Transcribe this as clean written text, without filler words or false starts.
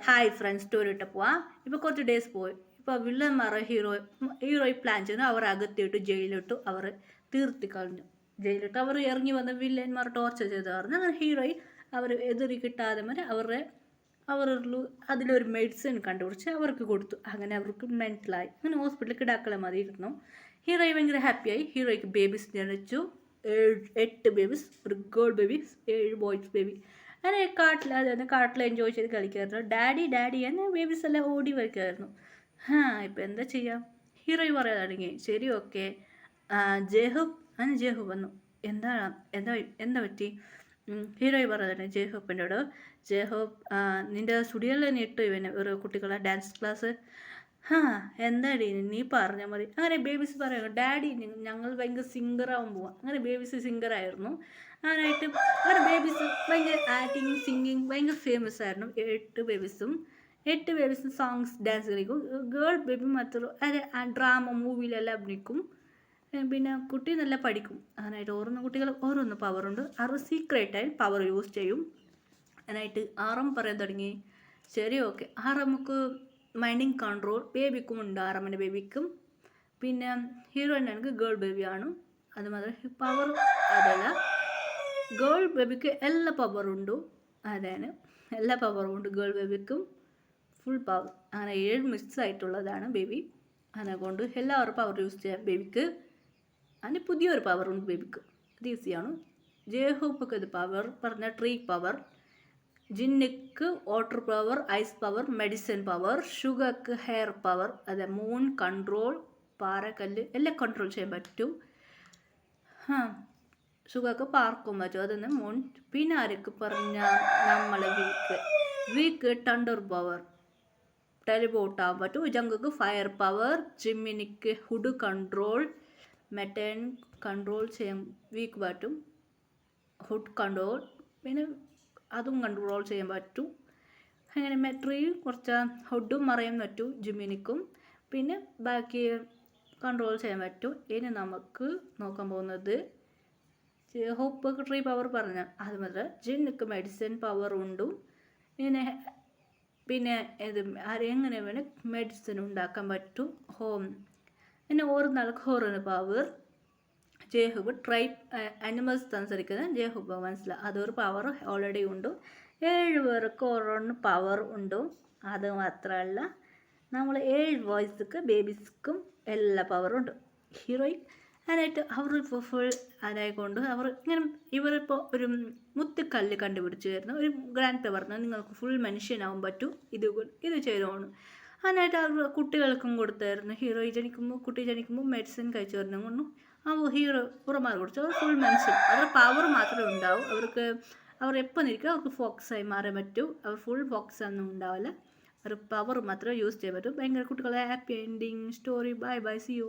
Hi friends story ഇട്ട് പോവാം. ഇപ്പോൾ കുറച്ച് ഡേയ്സ് പോയി. ഇപ്പോൾ വില്ലന്മാരെ ഹീറോയി പ്ലാൻ ചെയ്ത് അവർ അകത്തിട്ട് ജയിലിട്ടു. അവർ തീർത്തി കളഞ്ഞു. ജയിലിട്ട് അവർ ഇറങ്ങി വന്ന വില്ലന്മാർ ടോർച്ചർ ചെയ്ത് പറഞ്ഞു. അങ്ങനെ ഹീറോയി അവർ എതിരി കിട്ടാതെ വരെ അവർ അതിലൊരു മെഡിസിൻ കണ്ടുപിടിച്ച് അവർക്ക് കൊടുത്തു. അങ്ങനെ അവർക്ക് മെൻ്റലായി. അങ്ങനെ ഹോസ്പിറ്റലിൽ കിടാക്കളെ മതി ഇരുന്നു. ഹീറോയി ഭയങ്കര ഹാപ്പിയായി. ഹീറോയ്ക്ക് ബേബീസ് ജനിച്ചു. 8 ബേബീസ്, ഒരു ഗേൾ ബേബി, 7 ബോയ്സ് ബേബി. അങ്ങനെ കാട്ടിൽ എൻജോയ് ചെയ്ത് കളിക്കുമായിരുന്നു. ഡാഡി എന്നെ ബേബീസ് എല്ലാം ഓടി വയ്ക്കുമായിരുന്നു. ഇപ്പം എന്താ ചെയ്യാം? ഹീറോയി പറയാൻ തുടങ്ങി. ശരി, ഓക്കെ. ജേഹു വന്നു. എന്താ എന്താ എന്താ പറ്റി? ഹീറോയി പറയാൻ ജേഹൂപ്പിൻ്റെയോട്, ജേഹൂപ്പ് നിൻ്റെ സ്റ്റുഡിയോയിൽ തന്നെ ഇട്ടു ഇവനെ ഒരു കുട്ടികളെ ഡാൻസ് ക്ലാസ്. എന്താടി നീ പറഞ്ഞാൽ മതി. അങ്ങനെ ബേബീസ് പറയുന്നു, ഡാഡി ഞങ്ങൾ ഭയങ്കര സിംഗറാവാൻ പോവാം. അങ്ങനെ ബേബീസ് സിംഗറായിരുന്നു. അങ്ങനായിട്ട് അങ്ങനെ ബേബീസ് ഭയങ്കര ആക്ടിങ് സിംഗിങ് ഭയങ്കര ഫേമസ് ആയിരുന്നു. 8 ബേബീസും സോങ്സ് ഡാൻസ് കളിക്കും. ഗേൾ ബേബി മാത്രം ഡ്രാമ മൂവിയിലെല്ലാം അഭിനയിക്കും. പിന്നെ കുട്ടി നല്ല പഠിക്കും. അങ്ങനായിട്ട് ഓരോന്ന് കുട്ടികൾ ഓരോന്ന് പവറുണ്ട്. അവർ സീക്രട്ടായി പവർ യൂസ് ചെയ്യും. അതിനായിട്ട് ആറം പറയാൻ തുടങ്ങി. ശരി, ഓക്കെ. ആറമ്മക്ക് മൈൻഡിങ് കൺട്രോൾ ബേബിക്കും ഉണ്ട്. ആറമ്മൻ്റെ ബേബിക്കും. പിന്നെ ഹീറോയിനാണെങ്കിൽ ഗേൾ ബേബിയാണ്. അതുമാത്രം പവർ അതല്ല, ഗേൾ ബേബിക്ക് എല്ലാ പവറുണ്ട്. അതാണ് എല്ലാ പവറും ഉണ്ട് ഗേൾ ബേബിക്കും. Full power. അങ്ങനെ 7 മിക്സ് ആയിട്ടുള്ളതാണ് ബേബി. അതുകൊണ്ട് എല്ലാവരും പവർ യൂസ് ചെയ്യാം ബേബിക്ക്. അതിന് പുതിയൊരു പവറുണ്ട് ബേബിക്ക്. അത് ഈസിയാണ്. ജേഹൂപ്പൊക്കെ ഇത് പവർ പറഞ്ഞ ട്രീ പവർ. ജിന്നിക്ക് water power, ice power, medicine power. ഷുഗർക്ക് ഹെയർ പവർ. അത് മൂൺ കൺട്രോൾ, പാറക്കല്ല് എല്ലാം കൺട്രോൾ ചെയ്യാൻ പറ്റും. ഷുഗർക്ക് പാർക്കും പറ്റും. അതൊന്ന് മൂൺ. പിന്നെ ആർക്ക് പറഞ്ഞാൽ നമ്മളെ വീക്ക് തണ്ടർ പവർ, ടെലിപോർട്ട് ആകാൻ പറ്റും. ജങ്കുക്ക് ഫയർ പവർ, ജിമ്മിനിക്ക് ഹുഡ് കൺട്രോൾ, മെറ്റൻ കൺട്രോൾ ചെയ്യാൻ വീക്ക് പറ്റും. ഹുഡ് കൺട്രോൾ പിന്നെ അതും കൺട്രോൾ ചെയ്യാൻ പറ്റും. അങ്ങനെ മെട്രിയും കുറച്ച് ഹുഡും മറയാൻ പറ്റും ജിമ്മിനിക്കും. പിന്നെ ബാക്കി കൺട്രോൾ ചെയ്യാൻ പറ്റും. ഇനി നമുക്ക് നോക്കാൻ പോകുന്നത് ഹോപ്പ് ട്രീ പവർ പറഞ്ഞ അതുമാത്രം ജിന്നിക്ക് മെഡിസിൻ പവർ ഉണ്ട്. പിന്നെ ഇത് എങ്ങനെ വേണേൽ മെഡിസിൻ ഉണ്ടാക്കാൻ പറ്റും. പിന്നെ ഓരോ നാൾക്ക് ഓരോന്ന് പവർ. ജേഹൂബ് ട്രൈബ് അനിമൽസ് സംസാരിക്കുന്ന ജേഹൂബ് മനസ്സിലാവും. അതൊരു പവർ ഓൾറെഡി ഉണ്ട്. 7 പേർക്ക് ഓരോന്ന് പവർ ഉണ്ട്. അത് മാത്രമല്ല, നമ്മൾ 7 ബോയ്സ്ക്ക് ബേബീസ്ക്കും എല്ലാ പവറും ഉണ്ട്. ഹീറോയിൻ അതിനായിട്ട് അവർ ഇപ്പോൾ ഫുൾ അതായിക്കൊണ്ട് ഇവരിപ്പോൾ ഒരു മുത്തുക്കല്ല് കണ്ടുപിടിച്ച് വരുന്ന ഒരു ഗ്രാൻഡ് പേ പറഞ്ഞാൽ നിങ്ങൾക്ക് ഫുൾ മനുഷ്യനാവാൻ പറ്റും ഇത് ചെയ്തോണം. അതിനായിട്ട് അവർ കുട്ടികൾക്കും കൊടുത്തായിരുന്നു. കുട്ടി ജനിക്കുമ്പോൾ മെഡിസിൻ കഴിച്ചു വരുന്ന കൊണ്ടും ഹീറോ പുറമാർ കുടിച്ചു അവർ ഫുൾ മനുഷ്യൻ. അവരുടെ പവർ മാത്രമേ ഉണ്ടാവും. അവർ എപ്പോൾ നിൽക്കുക അവർക്ക് ഫോക്കസായി മാറാൻ പറ്റും. അവർ ഫുൾ ഫോക്കസ് ഒന്നും ഉണ്ടാവില്ല. അവർ പവർ മാത്രമേ യൂസ് ചെയ്യാൻ പറ്റും. ഭയങ്കര കുട്ടികളെ happy ending story. Bye see U.